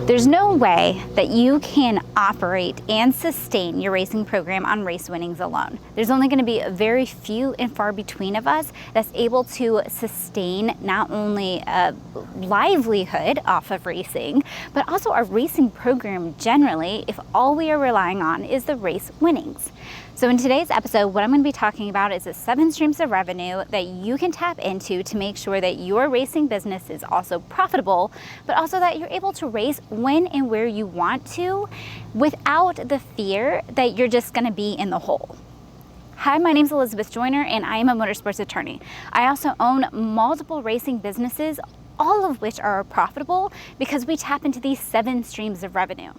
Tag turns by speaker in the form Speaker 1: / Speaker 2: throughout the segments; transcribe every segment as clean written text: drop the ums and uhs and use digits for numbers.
Speaker 1: There's no way that you can operate and sustain your racing program on race winnings alone. There's only going to be very few and far between of us that's able to sustain not only a livelihood off of racing, but also our racing program generally if all we are relying on is the race winnings. So in today's episode, what I'm going to be talking about is the 7 streams of revenue that you can tap into to make sure that your racing business is also profitable, but also that you're able to race when and where you want to without the fear that you're just going to be in the hole. Hi, my name is Elizabeth Joyner and I am a motorsports attorney. I also own multiple racing businesses, all of which are profitable because we tap into these 7 streams of revenue.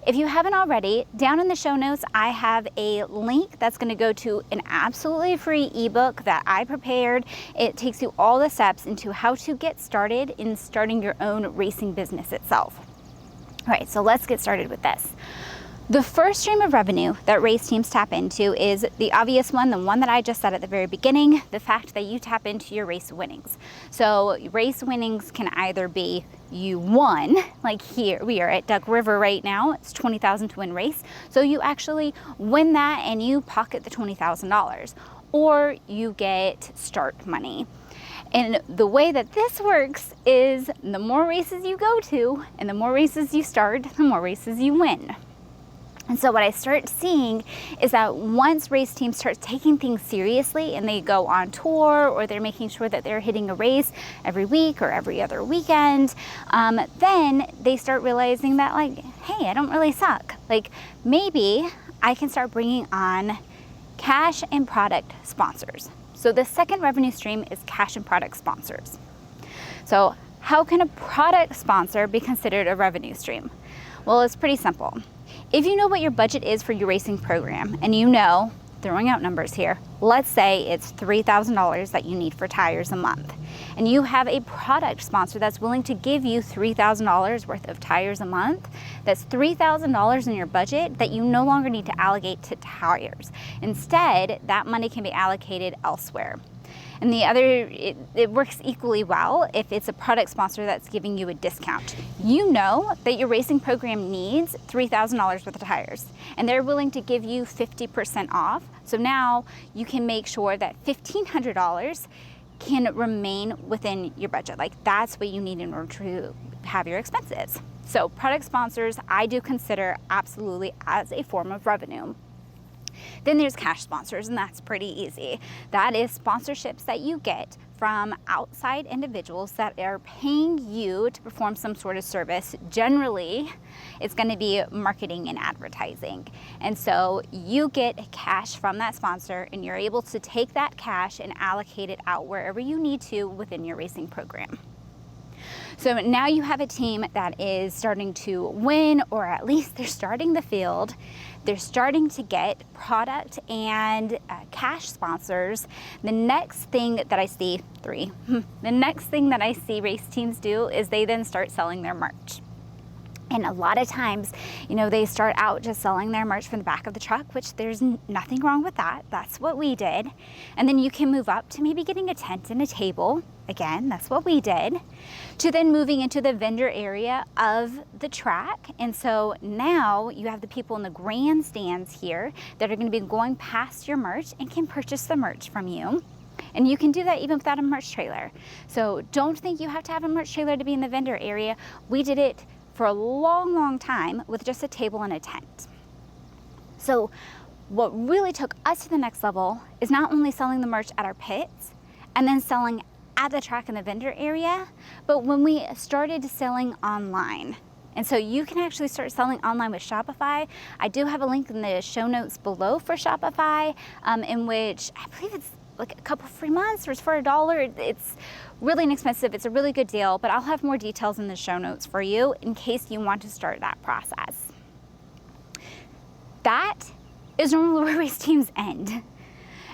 Speaker 1: If you haven't already, down in the show notes, I have a link that's going to go to an absolutely free ebook that I prepared. It takes you all the steps into how to get started in starting your own racing business itself. All right, so let's get started with this. The first stream of revenue that race teams tap into is the obvious one, the one that I just said at the very beginning, the fact that you tap into your race winnings. So race winnings can either be you won, like here we are at Duck River right now, it's $20,000 to win race. So you actually win that and you pocket the $20,000, or you get start money. And the way that this works is the more races you go to and the more races you start, the more races you win. And so what I start seeing is that once race teams start taking things seriously and they go on tour, or they're making sure that they're hitting a race every week or every other weekend, then they start realizing that, like, hey, I don't really suck. Like, maybe I can start bringing on cash and product sponsors. So the second revenue stream is cash and product sponsors. So how can a product sponsor be considered a revenue stream? Well, it's pretty simple. If you know what your budget is for your racing program, and you know, throwing out numbers here, let's say it's $3,000 that you need for tires a month, and you have a product sponsor that's willing to give you $3,000 worth of tires a month, that's $3,000 in your budget that you no longer need to allocate to tires. Instead, that money can be allocated elsewhere. And the other, it works equally well if it's a product sponsor that's giving you a discount. You know that your racing program needs $3,000 worth of tires, and they're willing to give you 50% off. So now you can make sure that $1,500 can remain within your budget. Like, that's what you need in order to have your expenses. So product sponsors, I do consider absolutely as a form of revenue. Then there's cash sponsors, and that's pretty easy. That is sponsorships that you get from outside individuals that are paying you to perform some sort of service. Generally, it's going to be marketing and advertising. And so you get cash from that sponsor, and you're able to take that cash and allocate it out wherever you need to within your racing program. So now you have a team that is starting to win, or at least they're starting the field. They're starting to get product and cash sponsors. The next thing that I see, the next thing that I see race teams do is they then start selling their merch. And a lot of times, you know, they start out just selling their merch from the back of the truck, which there's nothing wrong with that. That's what we did. And then you can move up to maybe getting a tent and a table. Again, that's what we did. To then moving into the vendor area of the track. And so now you have the people in the grandstands here that are going to be going past your merch and can purchase the merch from you. And you can do that even without a merch trailer. So don't think you have to have a merch trailer to be in the vendor area. We did it for a long, long time with just a table and a tent. So what really took us to the next level is not only selling the merch at our pits and then selling at the track in the vendor area, but when we started selling online. And so you can actually start selling online with Shopify. I do have a link in the show notes below for Shopify, in which I believe it's like a couple free months, or it's for $1. It's really inexpensive. It's a really good deal, but I'll have more details in the show notes for you in case you want to start that process. That is normally where race teams end.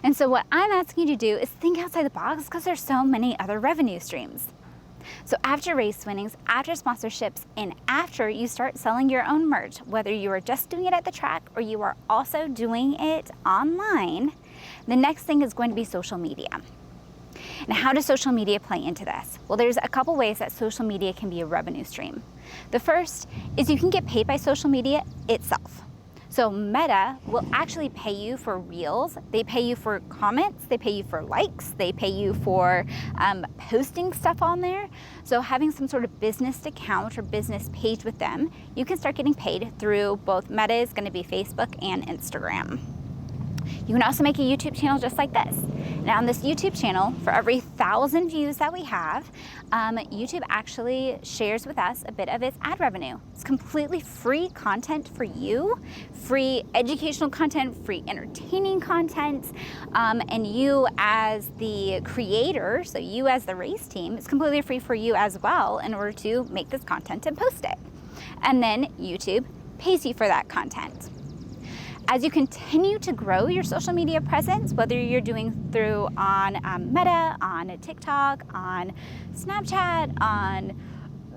Speaker 1: And so what I'm asking you to do is think outside the box, because there's so many other revenue streams. So after race winnings, after sponsorships, and after you start selling your own merch, whether you are just doing it at the track or you are also doing it online, the next thing is going to be social media. And how does social media play into this? Well, there's a couple ways that social media can be a revenue stream. The first is you can get paid by social media itself. So Meta will actually pay you for reels. They pay you for comments, they pay you for likes, they pay you for posting stuff on there. So having some sort of business account or business page with them, you can start getting paid through both Meta is going to be Facebook and Instagram. You can also make a YouTube channel just like this. Now on this YouTube channel, for every 1,000 views that we have, YouTube actually shares with us a bit of its ad revenue. It's completely free content for you, free educational content, free entertaining content, and you as the creator, so you as the race team, it's completely free for you as well in order to make this content and post it. And then YouTube pays you for that content. As you continue to grow your social media presence, whether you're doing through on Meta, on TikTok, on Snapchat, on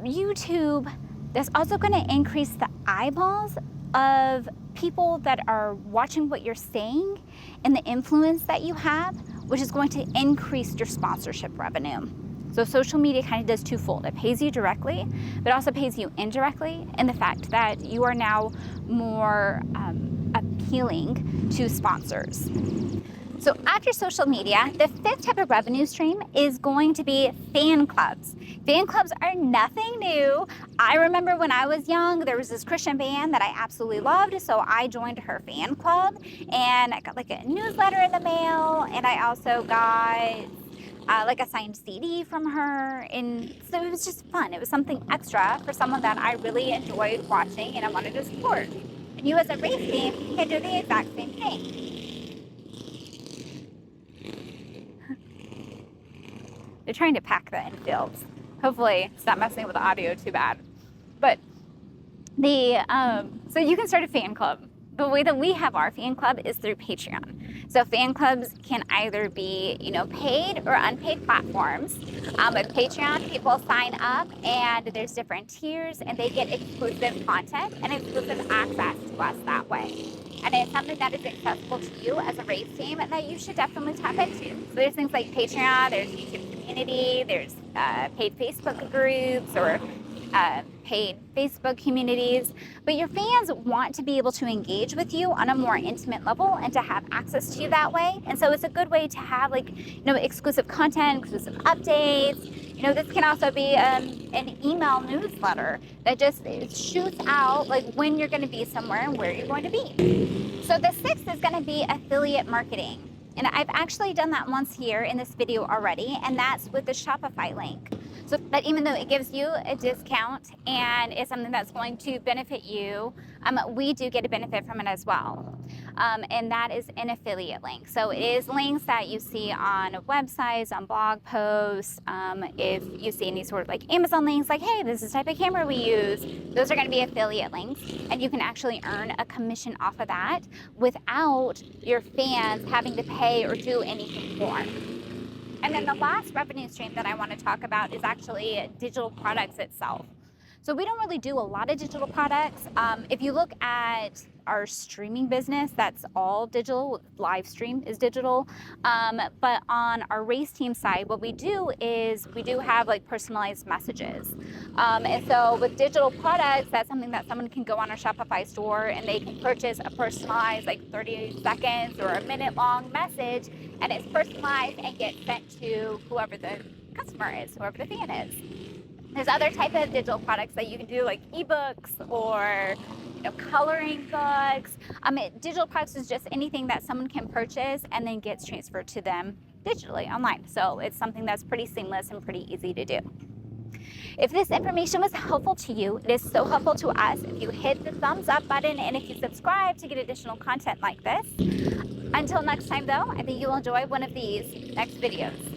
Speaker 1: YouTube, that's also going to increase the eyeballs of people that are watching what you're saying and the influence that you have, which is going to increase your sponsorship revenue. So social media kind of does twofold. It pays you directly, but also pays you indirectly in the fact that you are now more appealing to sponsors. So after social media, the fifth type of revenue stream is going to be fan clubs. Fan clubs are nothing new. I remember when I was young, there was this Christian band that I absolutely loved, so I joined her fan club, and I got like a newsletter in the mail, and I also got like a signed CD from her, and so it was just fun. It was something extra for someone that I really enjoyed watching and I wanted to support. And you as a race team can do the exact same thing. They're trying to pack the infields. Hopefully it's not messing with the audio too bad. But so you can start a fan club. The way that we have our fan club is through Patreon. So fan clubs can either be, paid or unpaid platforms. With Patreon, people sign up and there's different tiers and they get exclusive content and exclusive access to us that way. And it's something that is accessible to you as a race team and that you should definitely tap into. So there's things like Patreon, there's YouTube community, there's paid Facebook groups or paid Facebook communities, but your fans want to be able to engage with you on a more intimate level and to have access to you that way. And so it's a good way to have exclusive content, exclusive updates. This can also be an email newsletter that just shoots out when you're going to be somewhere and where you're going to be. So the sixth is going to be affiliate marketing. And I've actually done that once here in this video already, and that's with the Shopify link. So that even though it gives you a discount and it's something that's going to benefit you, we do get a benefit from it as well. And that is an affiliate link. So it is links that you see on websites, on blog posts. If you see any sort of Amazon links, hey, this is the type of camera we use, those are going to be affiliate links. And you can actually earn a commission off of that without your fans having to pay or do anything for. And then the last revenue stream that I want to talk about is actually digital products itself. So we don't really do a lot of digital products. If you look at our streaming business, that's all digital. Live stream is digital. But on our race team side, what we do is we do have personalized messages. And so with digital products, that's something that someone can go on our Shopify store and they can purchase a personalized 30 seconds or a minute long message, and it's personalized and gets sent to whoever the customer is, whoever the fan is. There's other type of digital products that you can do ebooks or coloring books. Digital products is just anything that someone can purchase and then gets transferred to them digitally online. So it's something that's pretty seamless and pretty easy to do. If this information was helpful to you, it is so helpful to us if you hit the thumbs up button and if you subscribe to get additional content like this. Until next time though, I think you'll enjoy one of these next videos.